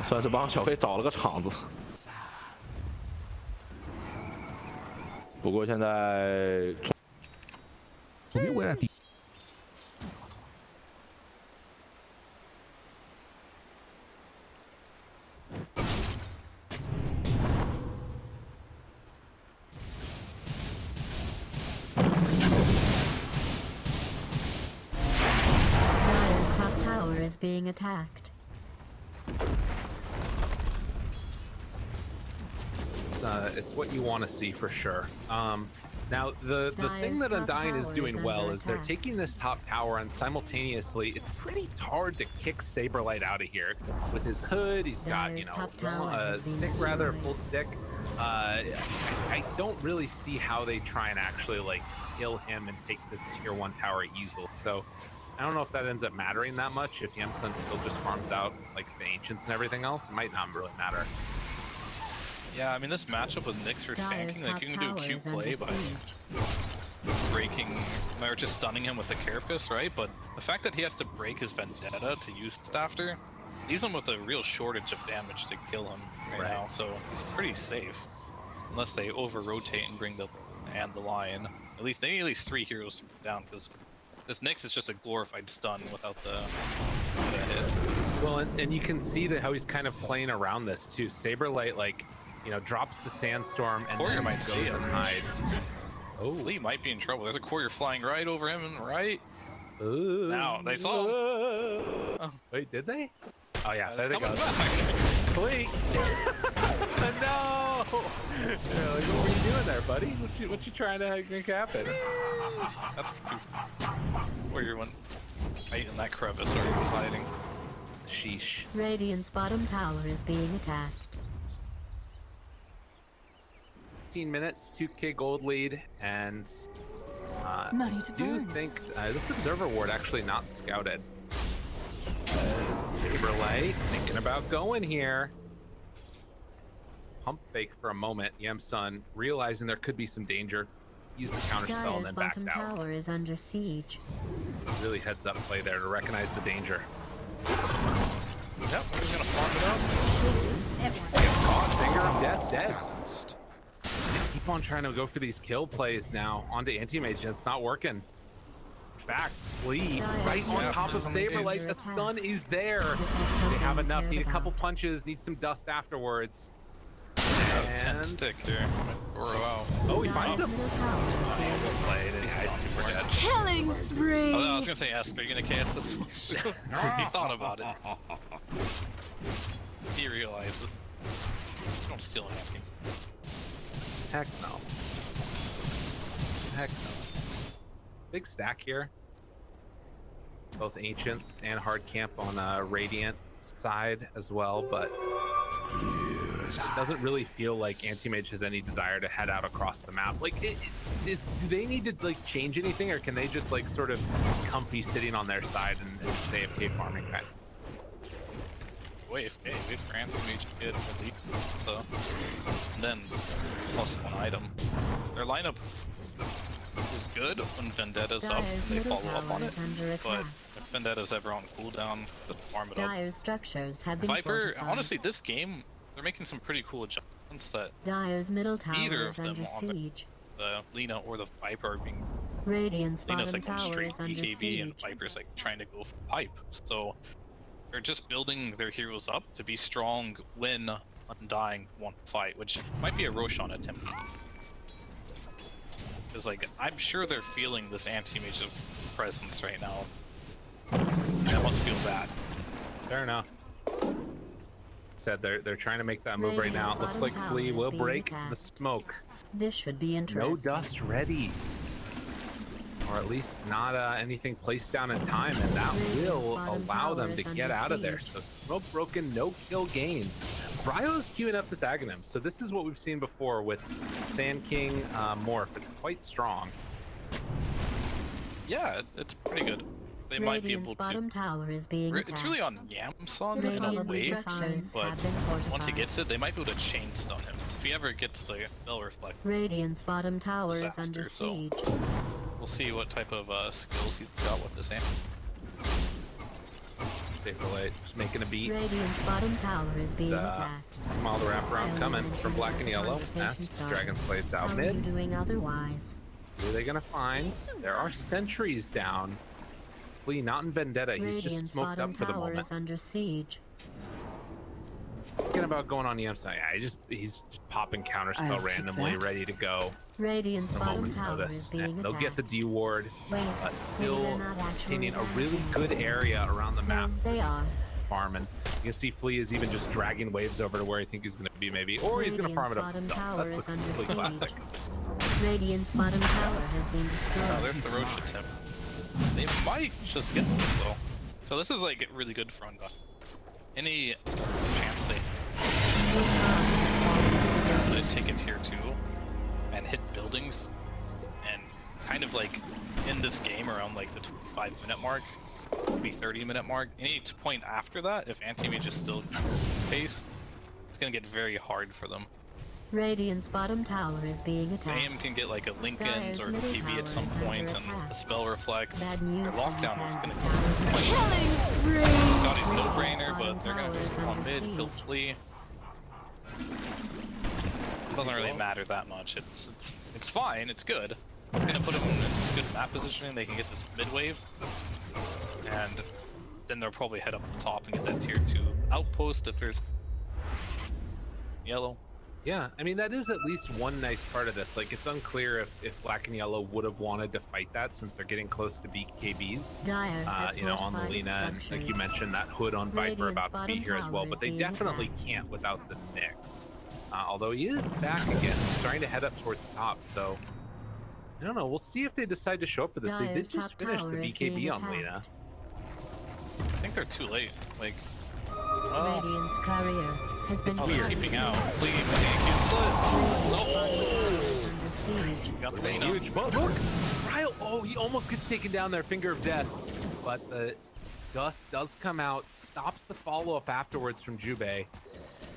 算是帮小飞找了个场子。不过现在左边围了底。 is being attacked. It's what you want to see for sure. Now, the thing that Undying is doing well is they're taking this top tower, and simultaneously, it's pretty hard to kick Saberlight out of here. With his hood, he's got, you know, a stick, rather, a full stick. I don't really see how they try and actually, like, kill him and take this tier 1 tower easily. So, I don't know if that ends up mattering that much. If Yamsun still just farms out, like, the Ancients and everything else, it might not really matter. Yeah, I mean, this matchup with Nyx for Sanking, like, you can do a cute play by breaking, or just stunning him with the Carapace, right? But the fact that he has to break his Vendetta to use it after leaves him with a real shortage of damage to kill him right now, so he's pretty safe. Unless they over-rotate and bring the Lion. At least, they need at least 3 heroes to put down, because this Nyx is just a glorified stun without the hit. Well, and you can see that how he's kind of playing around this, too. Saberlight, like, you know, drops the Sandstorm and Courier might goes see it. and hide. Oh, Lee might be in trouble. There's a courier flying right over him and right. Ooh. Now, they saw him. Oh. Wait, did they? Oh, yeah, there they go. Lee! No! Yeah, like, what were you doing there, buddy? What you trying to make happen? That's too... Warrior went right in that crevice where he was hiding. Sheesh. Radiant's bottom tower is being attacked. 15 minutes, 2k gold lead, and I do think this observer ward actually not scouted. Saberlight thinking about going here. Pump fake for a moment. Yamsun realizing there could be some danger. Use the counter spell and then backed out. Bottom tower is under siege. Really heads up play there to recognize the danger. Yep, we're gonna farm it up. Gets caught, Finger, dead. Keep on trying to go for these kill plays now onto Anti-Mage, and it's not working. In fact, Lee right on top of Saberlight. The stun is there. They have enough. Need a couple punches. Need some dust afterwards. And 10 stick here. Oh, he finds him. Well played. He's super dead. Killing spree. Oh, I was gonna say, Ask, are you gonna cast this one? He thought about it. He realized it. Don't steal anything. Heck no. Heck no. Big stack here. Both Ancients and Hard Camp on Radiant side as well, but it doesn't really feel like Anti-Mage has any desire to head out across the map. Like, do they need to like change anything, or can they just like sort of comfy sitting on their side and stay AFK farming kind? Wait for Anti-Mage to get at least, so then +1 item. Their lineup is good when Vendetta's up, they follow up on it, but if Vendetta's ever on cooldown, just farm it up. Dire structures have been Viper, fortified. honestly, this game, they're making some pretty cool adjustments that Dire's middle tower neither is of them under on siege. the Lina or the Viper are being... Radiant's Lina's bottom like going tower straight is under BKB and siege. Viper's like trying to go for pipe, so they're just building their heroes up to be strong when Undying won't fight, which might be a Roshan attempt. Because, like, I'm sure they're feeling this Anti-Mage's presence right now. That must feel bad. Fair enough. Said they're trying to make that move right now. It looks like Flea will break the smoke. This should be interesting. No dust ready. Or at least not anything placed down in time, and that will allow them to get out of there. So smoke broken, no kill gained. Bryo's queuing up this Aghanim, so this is what we've seen before with Sand King morph. It's quite strong. Yeah, it's pretty good. They might be able bottom to... tower is being attacked. It's really on Yamsun in a way, but once he gets it, they might be able to chain stun him. If he ever gets the Bell Reflect, Radiant's bottom tower disaster, is under so siege. we'll see what type of skills he's got with this hand. Saberlight just making a beat. Radiant's bottom tower is being attacked. All the wraparound coming from black and yellow. As Dragon Slade's out How are mid. you doing otherwise? Who are they gonna find? There are sentries down. Flea not in Vendetta. He's just Radiant's smoked bottom up for the tower moment. is under siege. Thinking about going on the side. Yeah, he's just popping counterspell randomly, ready to go. Radiant's A bottom moment's tower notice. is being They'll attacked. get the D ward, Wait, but maybe still they're not actually maintaining a really damaging. good area around the map. No, they are. Farming. You can see Flea is even just dragging waves over to where I think he's going to be, maybe, or he's going to farm it up Radiant's himself. bottom That's tower the is Flea under classic. Radiant's bottom tower has been destroyed. Oh, there's the Rosh attempt. They might just get this though. So this is like really good for Undying. Any chance they could take a tier 2 and hit buildings and kind of like end this game around like the 25-minute mark, maybe 30-minute mark. Any point after that, if anti-mage is still pace, it's gonna get very hard for them. Radiant's bottom tower is being attacked. Dame can get like a Lincoln Dyer's or middle TV at some tower is point under and attack. the spell reflect. Bad Their news lockdown is from gonna the fans. Killing spree! Scotty's no brainer, Radiant's but they're gonna bottom just tower is run under mid, he'll siege. flee. It doesn't really matter that much. It's fine, it's good. It's gonna put them in a good map positioning, they can get this mid wave. And then they'll probably head up the top and get that tier 2 outpost if there's yellow. Yeah, I mean, that is at least one nice part of this. Like, it's unclear if black and yellow would have wanted to fight that since they're getting close to BKBs. Dyer has You know, on the fortified Lina, and like you structures. mentioned, that hood on Viper Radiant's about to be bottom here as well, tower but is they being definitely attacked. can't without the Nyx. Although he is back again, starting to head up towards top, so I don't know. We'll see if they decide to show up for this. They did Dyer's just top finish the tower is being BKB on Lina. attacked. I think they're too late. Like, oh, Radiant's courier has been oh they're killed. keeping out. Flee, but they can't cancel it. Radiant's bottom tower is under siege. Got the Pretty Lina. huge, but look! Ryle, oh, he almost gets taken down there, finger of death. But the dust does come out, stops the follow-up afterwards from Jubei,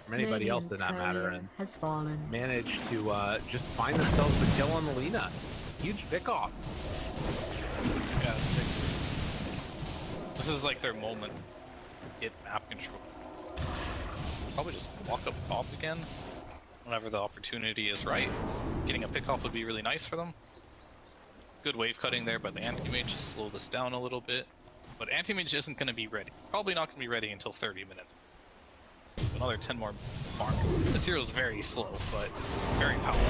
from anybody else in Radiant's that matter, courier and has fallen. managed to just find themselves the kill on the Lina. Huge pick off. Yeah, it's big. This is like their moment. Get map control. Probably just walk up top again whenever the opportunity is right. Getting a pick off would be really nice for them. Good wave cutting there, but the anti-mage just slow this down a little bit. But anti-mage isn't going to be ready. Probably not going to be ready until 30 minutes. Another 10 more farm. This hero is very slow, but very powerful.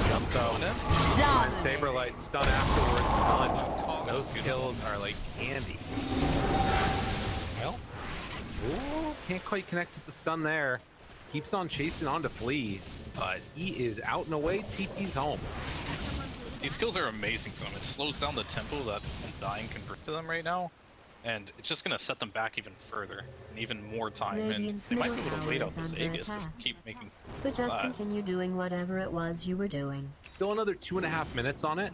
Jump though. On in. And Saberlight stun afterwards. Done. Those kills are like candy. Well, ooh, can't quite connect with the stun there. Keeps on chasing on to Flea, but he is out and away. TP's home. These skills are amazing for them. It slows down the tempo that Undying can bring to them right now, and it's just going to set them back even further and even more time. Radiant's and they might be middle able to wait tower out is this under Aegis if attack. you keep making. But just continue doing whatever it was you were doing. Still another 2.5 minutes on it.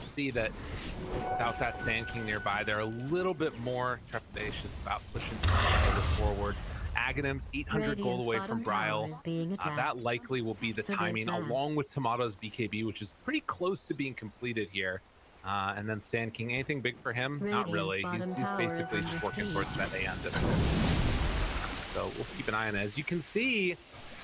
See that without that Sand King nearby, they're a little bit more trepidatious about pushing forward. Aghanims, 800 gold Radiant's away bottom from tower Bryle. is being attacked. That likely will be the So there's timing, that. along with Tomato's BKB, which is pretty close to being completed here. And then Sand King, anything big for him? Not Radiant's really. bottom He's tower is basically just under working siege. towards that AN distance. So we'll keep an eye on it. As you can see,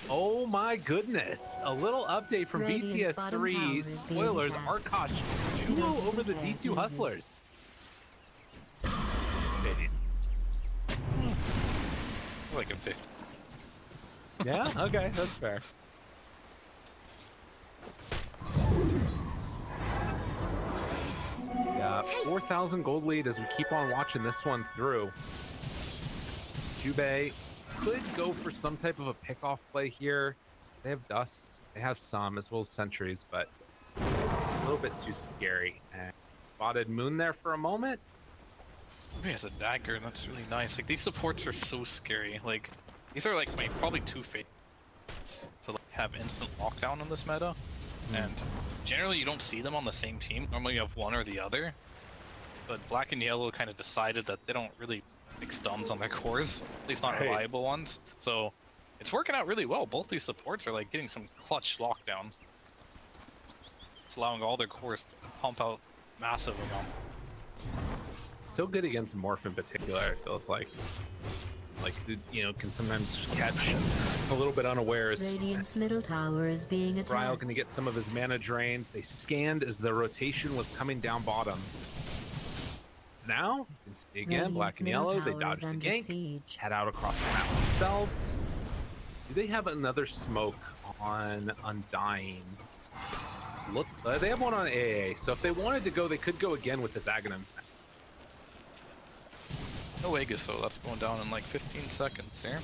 oh my goodness, a little update from Radiant's bottom tower BTS3. is being Spoilers, attacked. Arkosh 2-0 over the D2 Hustlers. Stadium. Like a 50. Yeah, okay, that's fair. Yeah, 4,000 gold lead as we keep on watching this one through. Jubei could go for some type of a pick-off play here. They have dust, they have some, as well as sentries, but a little bit too scary. And spotted Moon there for a moment. He has a dagger, and that's really nice. Like, these supports are so scary. Like, these are like my probably two favorites to like have instant lockdown in this meta. And generally you don't see them on the same team. Normally you have one or the other. But black and yellow kind of decided that they don't really pick stuns on their cores, at least not Right. reliable ones. So it's working out really well. Both these supports are like getting some clutch lockdown. It's allowing all their cores to pump out massive amount. so good against Morph in particular. It feels like you know, can sometimes just catch a little bit unawares. Radiant's middle tower is being attacked. Ryle gonna get some of his mana drained. They scanned as the rotation was coming down bottom. Now, you can see again, Radiant's black and middle yellow. They tower dodge is the under gank, siege. head out across the map themselves. Do they have another smoke on Undying? Look, they have one on AA. So if they wanted to go, they could go again with this Aghanim's. No Aegis, so that's going down in like 15 seconds here.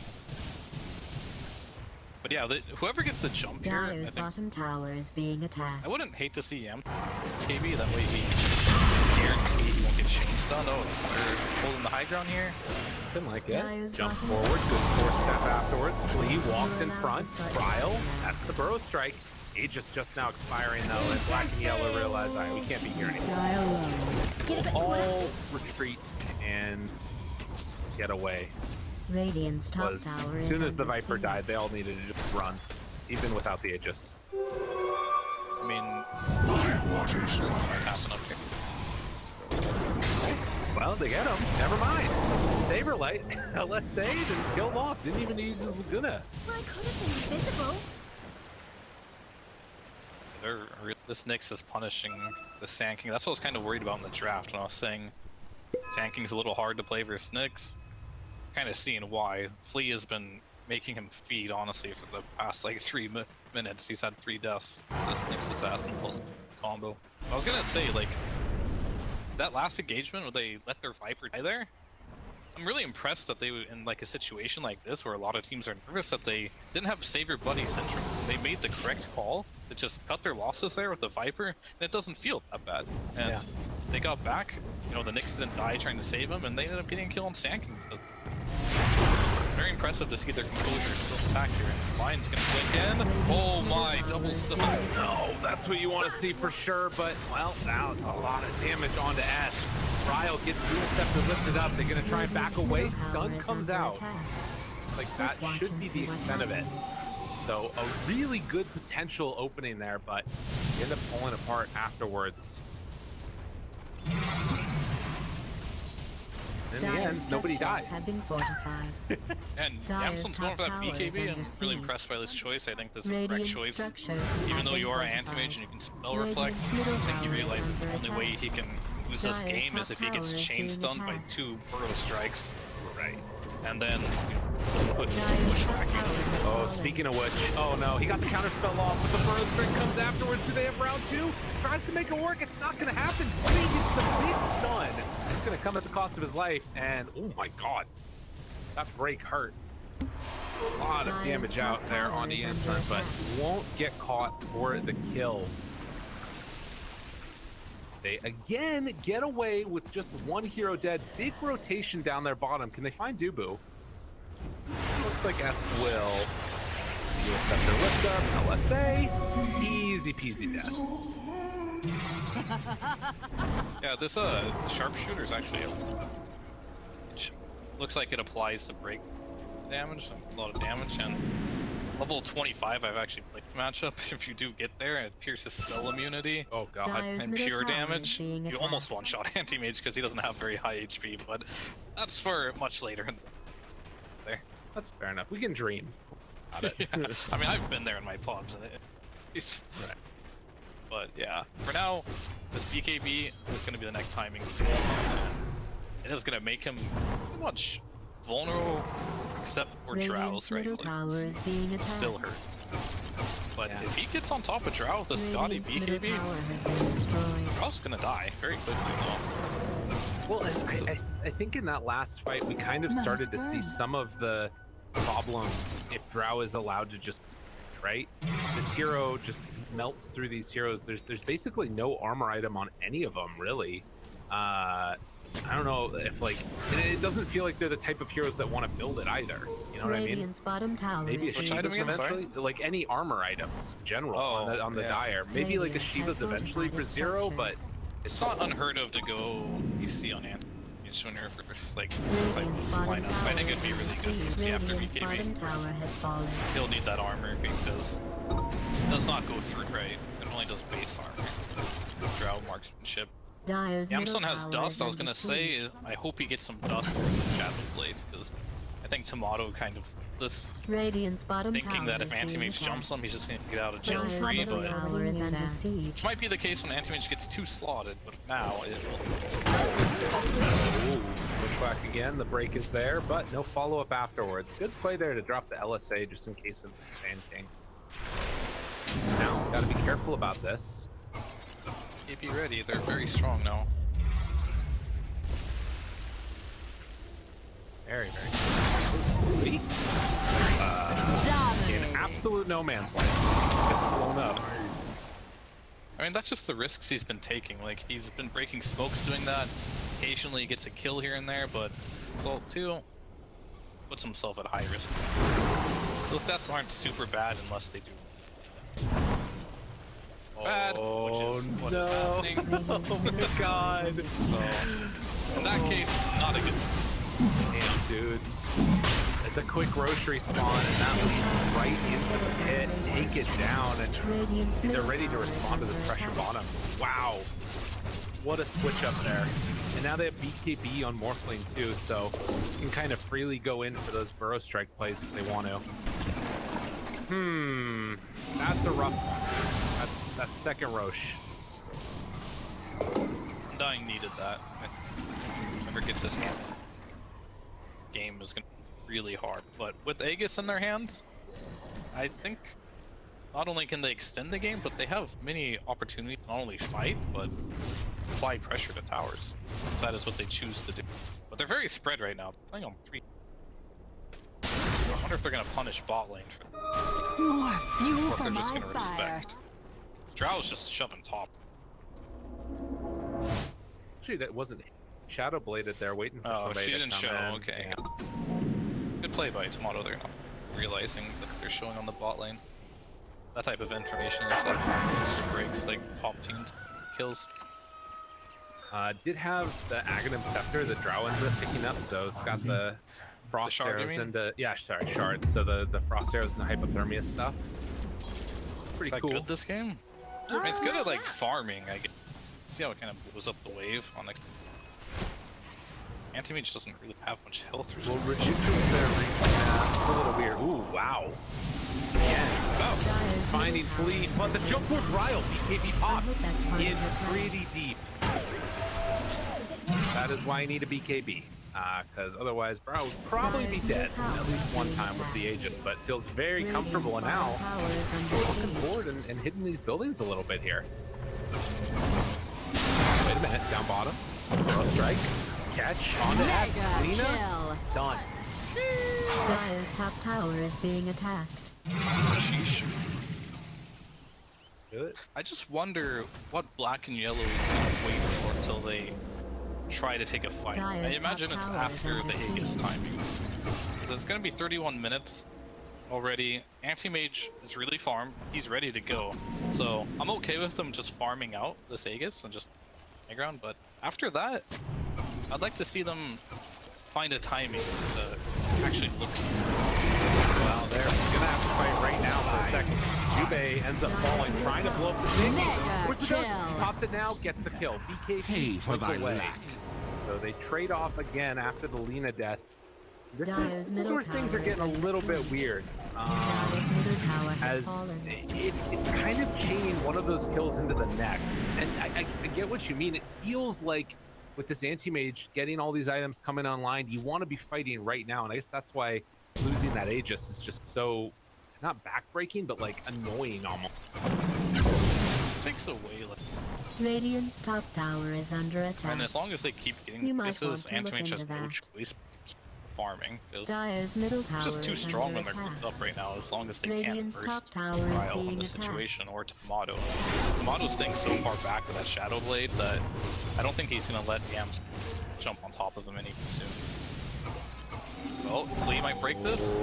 But yeah, whoever gets the jump here, I Dyer's think, bottom tower is being attacked. I wouldn't hate to see Yam KB, that way he guaranteed he won't get chain stunned. Oh, they're holding the high ground here. Didn't like it. Dyer's Jump bottom forward, good tower. 4-step afterwards. Flea walks in allowed front. to start Ryle, now. that's the burrow strike. Aegis just now expiring though, and black and yellow realize, we can't be here anymore. All retreat and get away. Radiant's top Was tower as is soon as the under Viper siege. died, they all needed to just run, even without the Aegis. I mean, what happened up here? Well, they get him. Never mind. Saberlight, LSA'd and killed off. Didn't even use his Laguna. Well, I could have been invisible. This Nyx is punishing the Sand King. That's what I was kind of worried about in the draft when I was saying Sand King's a little hard to play versus Nyx. Kind of seeing why. Flea has been making him feed, honestly, for the past like 3 minutes. He's had 3 deaths. This Nyx Assassin plus combo. I was gonna say, like, that last engagement where they let their Viper die there, I'm really impressed that they, in like a situation like this where a lot of teams are nervous, that they didn't have save your buddy syndrome. They made the correct call to just cut their losses there with the Viper, and it doesn't feel that bad. And Yeah. they got back, you know, the Nyx didn't die trying to save him, and they ended up getting a kill on Sand King. Very impressive to see their composure still intact here. Lion's gonna blink in. Oh my, double stun. No, that's what you want to see for sure, but, well, now it's a lot of damage onto S. Ryle gets Dual Scepter lifted up. They're going to try and back away. Stun comes out. Like, that should be the extent of it. So, a really good potential opening there, but they end up falling apart afterwards. In the end, nobody dies. Have been fortified. And Dyer's Yamson's going for that top tower is BKB. I'm under really siege. impressed by this choice. I think this is the correct Radiant choice. structures Even have though been you are an fortified. anti-mage and you can spell reflect, Radiant's middle I think he tower is realizes the under only way attack. he can lose this Dyer's game is top if he gets tower is chain being stunned by attacked. 2 burrow strikes. Right. And then put Dyer's push top back tower in. has Oh, fallen. speaking of which, oh no, he got the counter spell off, but the burrow strike comes afterwards. Do they have round 2? Tries to make it work. It's not going to happen. Flea gets a big stun. It's going to come at the cost of his life, and oh my god, that break hurt. A lot of Dyer's damage top out there tower on the is under inside, but attack. won't get caught for the kill. They again get away with just 1 hero dead. Big rotation down their bottom. Can they find Dubu? Looks like S will. Dual Scepter lift up, LSA. Easy peasy death. Yeah, this sharpshooter is actually looks like it applies to break damage. It's a lot of damage, and level 25 I've actually played the matchup. If you do get there, it pierces spell immunity Oh god. Dyer's and middle pure tower is damage. being You almost attacked. one-shot anti-mage because he doesn't have very high HP, but that's for much later in there. That's fair enough. We can dream about it. Yeah. I mean, I've been there in my pubs, and it's... Right. But yeah, for now, this BKB is going to be the next timing. It is going to make him pretty much vulnerable, except for Radiant's Drows, right? middle tower is being attacked. Still hurt. But Yeah. if he gets on top of Drow with a Scotty Radiant's middle BKB, tower has been destroyed. Drow's going to die very quickly though. Well, I think in that last fight, we kind of started to see some of the problems if Drow is allowed to just, right? This hero just melts through these heroes. There's basically no armor item on any of them, really. I don't know if, like, it doesn't feel like they're the type of heroes that want to build it either. You know what I mean? Radiant's bottom tower Maybe a is Which being item Shiva's again, sorry? eventually, like any armor items in general Oh, on the yeah. Dire. Maybe like a Radiant Shiva's has eventually for fortified its 0, but structures. It's not unheard of to go EC on anti-mage when you're first, like, this type Radiant's of bottom lineup. tower I think it'd be is really under good to siege. see after Radiant's bottom BKB. tower has fallen. He'll need that armor because it does not go through, right? It only does base armor. Drow marksmanship. Dyer's middle Yamsun has tower dust. is I was under gonna say siege. is I hope he gets some dust for the Shadow Blade because I think Tomato kind of this Radiant's bottom thinking tower that if is being Anti-Mage jumps him, he's just gonna get out of jail Dyer's free. middle But tower is under siege. which might be the case when Anti-Mage gets too slotted. But now it will. Ooh, pushback again. The break is there, but no follow-up afterwards. Good play there to drop the LSA just in case of the Sand King. Now, gotta be careful about this. Be ready. They're very strong now. Very, very good. In absolute no man's land. Gets blown up. I mean, that's just the risks he's been taking. Like, he's been breaking smokes doing that. Occasionally he gets a kill here and there, but Assault 2 puts himself at high risk. Those deaths aren't super bad unless they do bad, which is what is happening. Oh my god. So, in that case, not a good. Damn, dude. It's a quick grocery spawn, and that leads right into the pit. Take it down, and they're ready to respond to this pressure bottom. Wow. What a switch up there. And now they have BKB on Morphling too, so you can kind of freely go in for those Burrow Strike plays if they want to. That's a rough one. That's second Roche. Undying needed that. Whoever gets this game is going to be really hard. But with Aegis in their hands, I think not only can they extend the game, but they have many opportunities to not only fight, but apply pressure to towers. That is what they choose to do. But they're very spread right now. They're playing on 3. I wonder if they're going to punish bot lane for More fuel or if for they're just my going to fire. respect. Drow's just shoving top. Actually, that wasn't Shadow Bladed there, waiting for Oh, somebody she to didn't come show. in. Okay. Yeah. Good play by Tomato. They're not realizing that they're showing on the bot lane. That type of information is like breaks like top teams kills. Did have the Aghanim Scepter that Drow ended up picking up, so it's got the Frost shard, you arrows mean? and the shard. So the Frost arrows and the hypothermia stuff. Pretty Is that cool. good this game? I mean, it's good at like farming. I guess. See how it kind of blows up the wave on like. Anti-Mage doesn't really have much health. Or Well, Rejuvenate's there. It's a little weird. Ooh, wow. Again, finding Flea, but the jump forward Ryle, BKB pop in pretty deep. That is why I need a BKB, because otherwise Brow would probably be dead at least one time with the Aegis, but feels very comfortable now. Looking forward and hitting these buildings a little bit here. Wait a minute, down bottom. Burrow Strike. Catch on the S. Lena. Done. Dyer's top tower is being attacked. Sheesh. Good. I just wonder what black and yellow is gonna wait for until they try to take a fight. I Dyer's imagine top it's tower after is the under Aegis siege. timing. Because it's gonna be 31 minutes already. Anti-Mage is really farmed. He's ready to go. So I'm okay with them just farming out this Aegis and just high ground, but after that, I'd like to see them find a timing to actually look. Well, they're gonna have to fight right now for a second. Jubei ends up falling, trying to blow up the thing. Where's the dust? kill. Pops it now, gets the kill. BKB Pay for went thy away. lack. So they trade off again after the Lena death. This Dyer's is middle where things are tower getting a is under little bit siege. weird. Dyer's middle tower has As fallen. it's kind of chaining one of those kills into the next. And I get what you mean. It feels like with this anti-mage getting all these items coming online, you want to be fighting right now. And I guess that's why losing that Aegis is just so, not backbreaking, but like annoying almost. It takes away like. Radiant's top tower is under attack. And as long as they keep getting You might this, want to look Anti-Mage has into no that. choice but to keep farming. Because Dyer's middle it's tower just too is strong under when they're attack. grouped up right now. As long as they Radiant's can't top burst tower is Ryle being in the attacked. situation or Tomato. Tomato's staying so far back with that Shadow Blade that I don't think he's gonna let Yams jump on top of him anytime soon. Well, Flea might break this.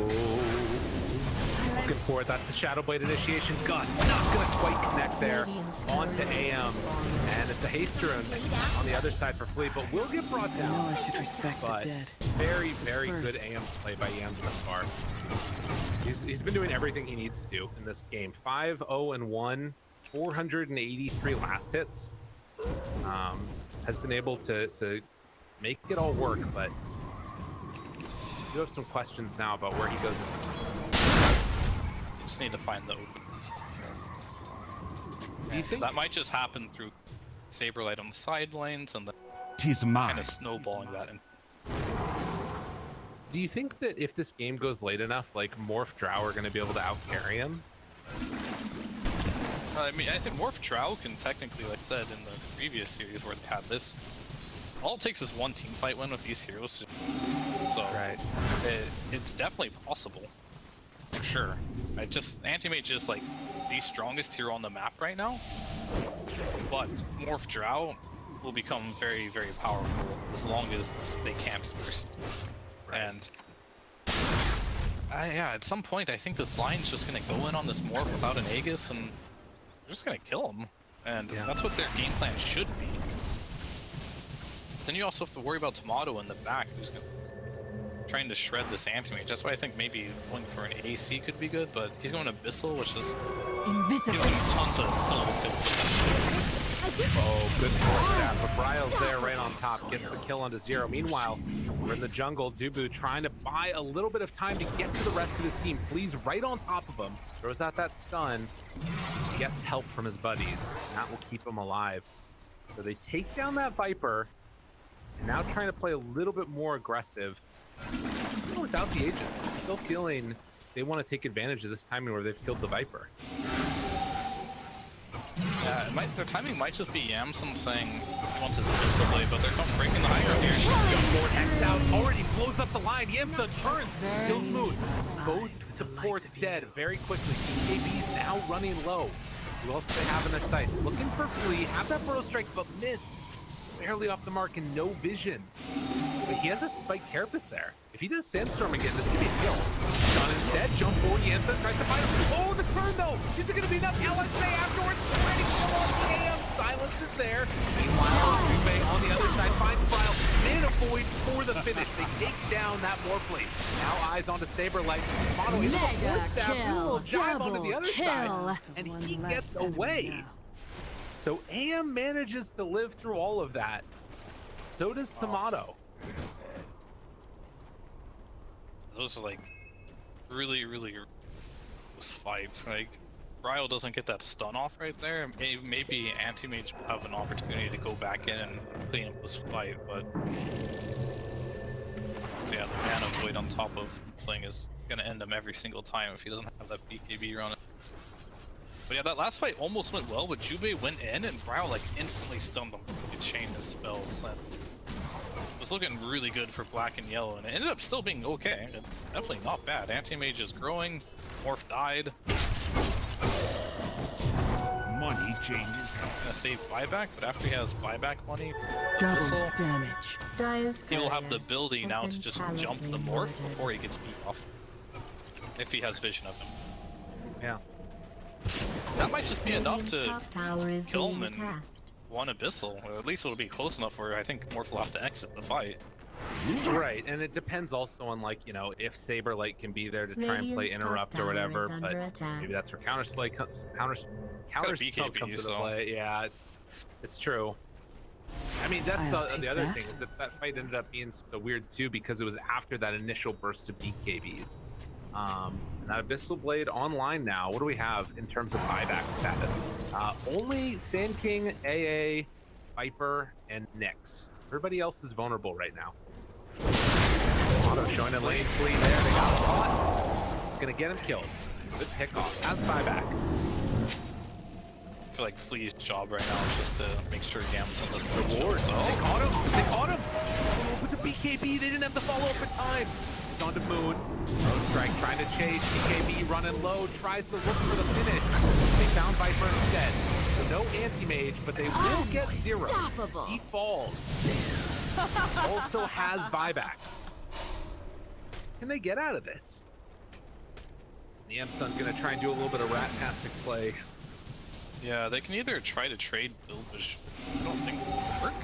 Looking for it. That's the Shadow Blade initiation. Gust not gonna quite connect there Radiant's onto turret AM, has fallen. and it's a haste rune on the other side for Flea, but will get brought I know down. I should respect the But dead. very, very First. good AM play by Yam so far. He's been doing everything he needs to do in this game. 5-0-1, 483 last hits. has been able to make it all work, but I do have some questions now about where he goes in this. Just need to find the open. Do you think That might just happen through Saberlight on the side lanes and then Tis kind mine. of snowballing that in. Do you think that if this game goes late enough, like Morph Drow are going to be able to outcarry him? I mean, I think Morph Drow can technically, like I said in the previous series where they had this, all it takes is one team fight win with these heroes. So Right. it's definitely possible, for sure. Anti-Mage is like the strongest hero on the map right now, but Morph Drow will become very, very powerful as long as they camp first. Right. And yeah, at some point I think this line's just gonna go in on this Morph without an Aegis and they're just gonna kill him. And Yeah. that's what their game plan should be. Then you also have to worry about Tomato in the back who's trying to shred this Anti-Mage. That's why I think maybe going for an AC could be good, but he's going Abyssal, which is Invisible. gives him tons of solo kills. Oh, good force stab, but Bryle's there right on top, gets the kill onto Zero. Meanwhile, we're in the jungle. Dubu trying to buy a little bit of time to get to the rest of his team. Flees right on top of him, throws out that stun, gets help from his buddies, and that will keep him alive. So they take down that Viper, and now trying to play a little bit more aggressive. Even without the Aegis, I'm still feeling they want to take advantage of this timing where they've killed the Viper. Yeah, their timing might just be Yamson saying he wants his Abyssal Blade, but they're coming breaking the high ground here. Gunboard X out, already blows up the line. Yamsa turns, kills Moon. Both supports dead very quickly. BKB's now running low. Who else do they have in their sights? Looking for Flea, have that Burrow Strike, but miss. Barely off the mark and no vision. But he has a Spike Carapace there. If he does Sandstorm again, this could be a kill. Done instead, jump forward, Yamsa tries to fight him. Oh, the turn though! Is it gonna be enough? LSA afterwards, trying to kill on Cam. Silence is there. Meanwhile, Juve on the other side finds Bryle. Mid avoid for the finish. They take down that Morphblade. Now eyes onto Saberlight. Mono into the Mega force stab. kill, Little jive onto the other kill. side. And he gets away. So AM manages to live through all of that. So does Tomato. Those are like really, really close fights. Like, Bryle doesn't get that stun off right there. Maybe Anti-Mage will have an opportunity to go back in and clean up this fight, but so yeah, the Mana Void on top of playing is gonna end him every single time if he doesn't have that BKB run. But yeah, that last fight almost went well, but Jubei went in and Bryle like instantly stunned him. He could chain his spells. And it was looking really good for black and yellow, and it ended up still being okay. It's definitely not bad. Anti-Mage is growing. Morph died. Money changes hands. Gonna save buyback, but after he has buyback money, Double Whistle, damage. Dire's he will have the courier ability has now to been just jump the palisade morph loaded. before he gets beat off. If he has vision of him. Yeah. That might just be enough Radiant's to top tower is kill being him and attacked. one Abyssal, or at least it'll be close enough where I think Morph will have to exit the fight. Right, and it depends also on, like, you know, if Saberlight can be there to try and play Radiant's top interrupt or tower whatever, is under but attack. maybe that's where counterspell comes BKB, comes into so- play. Yeah, it's true. I mean, that's I'll the take other that. thing is that fight ended up being so weird too because it was after that initial burst of BKBs. And that Abyssal Blade online now. What do we have in terms of buyback status? Only Sand King, AA, Viper, and Nyx. Everybody else is vulnerable right now. Auto showing a lane fleet there. They got caught. Gonna get him killed. Good pick off. Has buyback. I feel like Flea's job right now is just to make sure Yamson doesn't Reward. So, They caught him. They caught him. Oh, with the BKB, they didn't have the follow up in time. He's on to Moon. Road Strike trying to chase. BKB running low. Tries to look for the finish. They found Viper instead. So no anti-mage, but they will get Zero. Unstoppable. He falls. Also has buyback. Can they get out of this? Niamsun's gonna try and do a little bit of rat-tastic play. yeah, they can either try to trade build, which I don't think will work.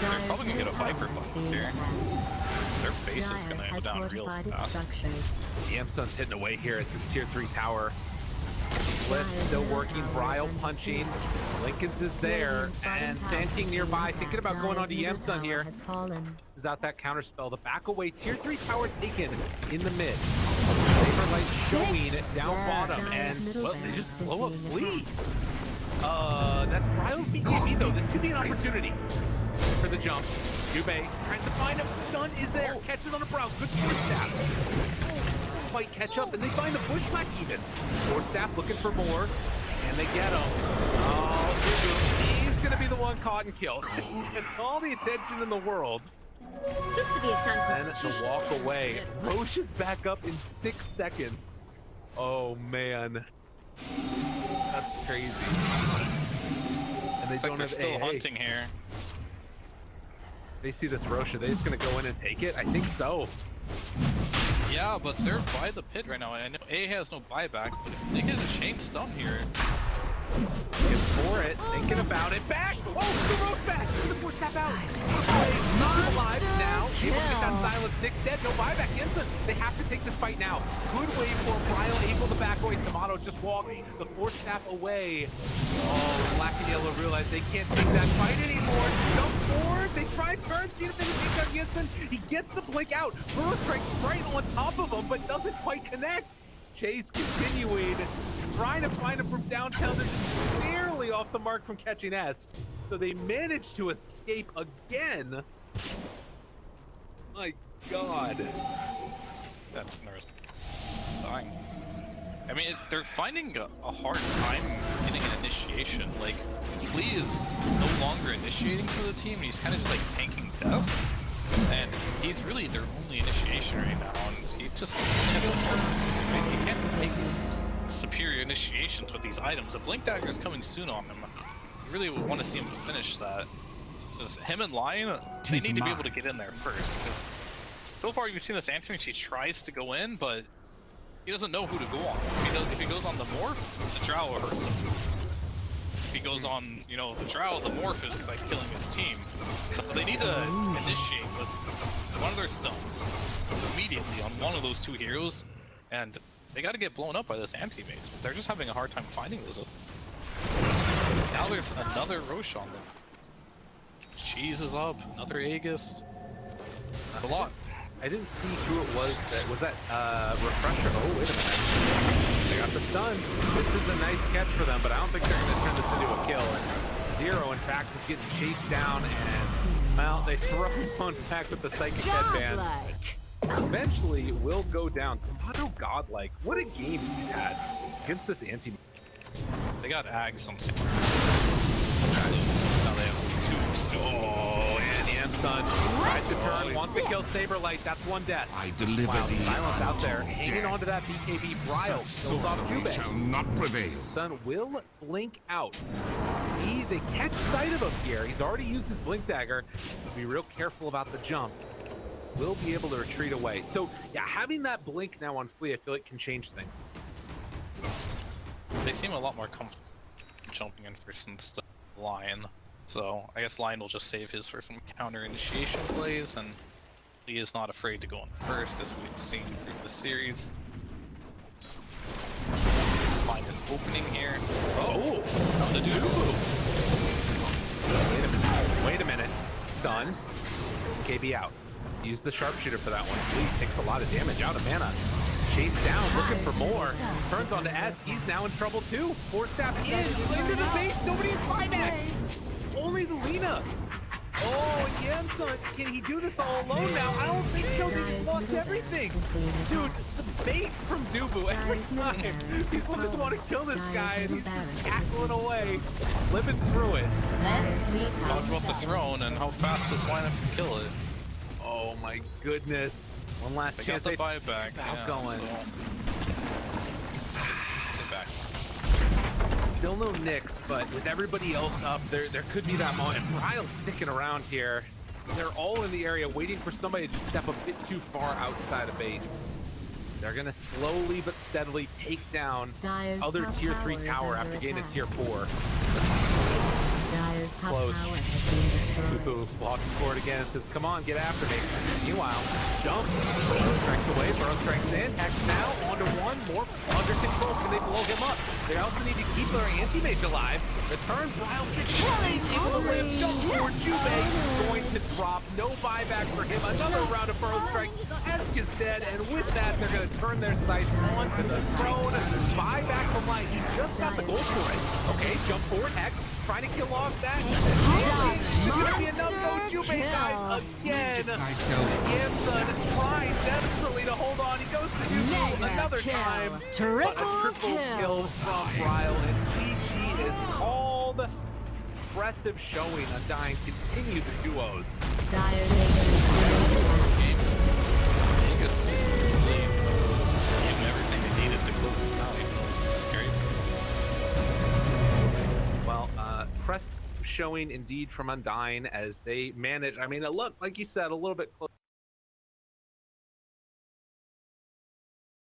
Dire's probably gonna get a middle Viper tower is buff being here. attacked. Their face is Dire gonna go has down real fortified its fast. structures. Niamsun's hitting away here at this tier 3 tower. Bliss still working, Brile punching. Lincoln's is there, and Sand King nearby, thinking about going on to Yamsun here. Is out that counter spell. The back away, tier 3 tower taken in the mid. Saberlight showing down bottom, and well, they just blow up Bleed. That's Brile's BKB though. This could be an opportunity for the jump. Jubei tries to find him. Stun is there. Catches on a Brow. Good sword staff. Quite catch up, and they find the pushback even. Sword staff looking for more, and they get him. Oh, he's gonna be the one caught and killed. Gets all the attention in the world. Used to be of sound And the constitution. walk away. Roche is back up in 6 seconds. Oh man, that's crazy. And they It's like don't they're have still AA. hunting here. They see this Roche. Are they just gonna go in and take it? I think so. Yeah, but they're by the pit right now. I know A has no buyback, but if they get a chain stun here, Get for it, thinking about it. Back! Oh, the Roche back! The force tap out! Not alive now. Able to get that silent 6 dead. No buyback. Instant. They have to take this fight now. Good wave for Brile, able to back away. Tomato just walked the force tap away. Oh, Black and Yellow realize they can't take that fight anymore. Jump forward. They try and turn, see if they can take out Jensen. He gets the blink out. Burst strike right on top of him, but doesn't quite connect. Chase continuing, trying to find him from downtown. They're just barely off the mark from catching S. So they managed to escape again. My God. that's dying. I mean, they're finding a hard time getting an initiation. Like, Flea is no longer initiating for the team, and he's kind of just like tanking deaths. And he's really their only initiation right now, and he just has the force. He can't make superior initiations with these items. The Blink Dagger is coming soon on him. I really would want to see him finish that. Because him and Lion, they need to be able to get in there first. Because so far you've seen this answering, she tries to go in, but he doesn't know who to go on. If he goes on the Morph, the Drow hurts him. If he goes on, you know, the Drow, the Morph is like killing his team. So they need to initiate with one of their stuns immediately on one of those two heroes, and they got to get blown up by this anti-mage. They're just having a hard time finding those. Now there's another Roche on them. Cheese is up, another Aegis. That's a lot. I didn't see who it was that Refresher. Oh, wait a minute. They got the stun. This is a nice catch for them, but I don't think they're going to turn this into a kill. And Zero, in fact, is getting chased down, and, well, they throw one back with the Psychic Headband. Godlike. Eventually, will go down. Tomato Godlike. What a game he's had against this anti. They got Ags on Sam. Now they have 2. Oh, and Yamsun tries to turn, wants to kill Saberlight. That's one death. I deliver Wow, thee Silence out unto there, hanging death. onto that BKB. Brile kills off Sorcery shall Jubei. not prevail. Sun will blink out. They catch sight of him here. He's already used his blink dagger. Be real careful about the jump. Will be able to retreat away. So yeah, having that blink now on Flea, I feel like can change things. They seem a lot more comfortable jumping in first instead of Lion. So I guess Lion will just save his for some counter initiation plays, and he is not afraid to go in first, as we've seen through the series. Find an opening here. Oh, Found the dude. Wait a minute. Stunned. KB out. Use the sharpshooter for that one. Flea takes a lot of damage out of mana. Chase down, looking for more. Turns on to S. He's now in trouble too. Force tap in. Into the base. Nobody in buyback. Only the Lina. Oh, Yamsun. Can he do this all alone now? I don't think so. He just lost everything. Dude, the bait from Dubu every time. People just want to kill this guy, and he's just cackling away, living through it. Talk about the throne and how fast this lineup can kill it. Oh my goodness. One last They got chance. the buyback. Yeah, going. so- Get back. Still no Nyx, but with everybody else up, there could be that moment. Brile's sticking around here. They're all in the area waiting for somebody to just step a bit too far outside of base. They're gonna slowly but steadily take down Dyer's other top tier 3 tower is tower under after getting a attack. tier 4. Dyer's It's top close. tower has been destroyed. Ooh, walks forward again, says, come on, get after me. Meanwhile, jump, strikes away, Burrow strikes in, Hex now, onto one, more under control, can they blow him up? They also need to keep their anti-mage alive. Return, Ryle gets able to live, jump forward, Jubei going to drop, no buyback for him, another round of Burrow strikes, Esk is dead, and with that, they're going to turn their sights onto the throne. Buyback from Light, he just got the gold for it. Okay, jump forward, Hex, trying to kill off that. It's gonna be enough though. Jubei dies again. Skamson trying desperately to hold on. He goes to Yuzu another time. But a triple kill from Ryle, and GG is called. Impressive showing. Undying continue the 2-0s. Dire Nation. Games. Vegas really gave them everything they needed to close the tie. It's great. Well, impressive showing indeed from Undying as they manage. I mean, it looked, like you said, a little bit close.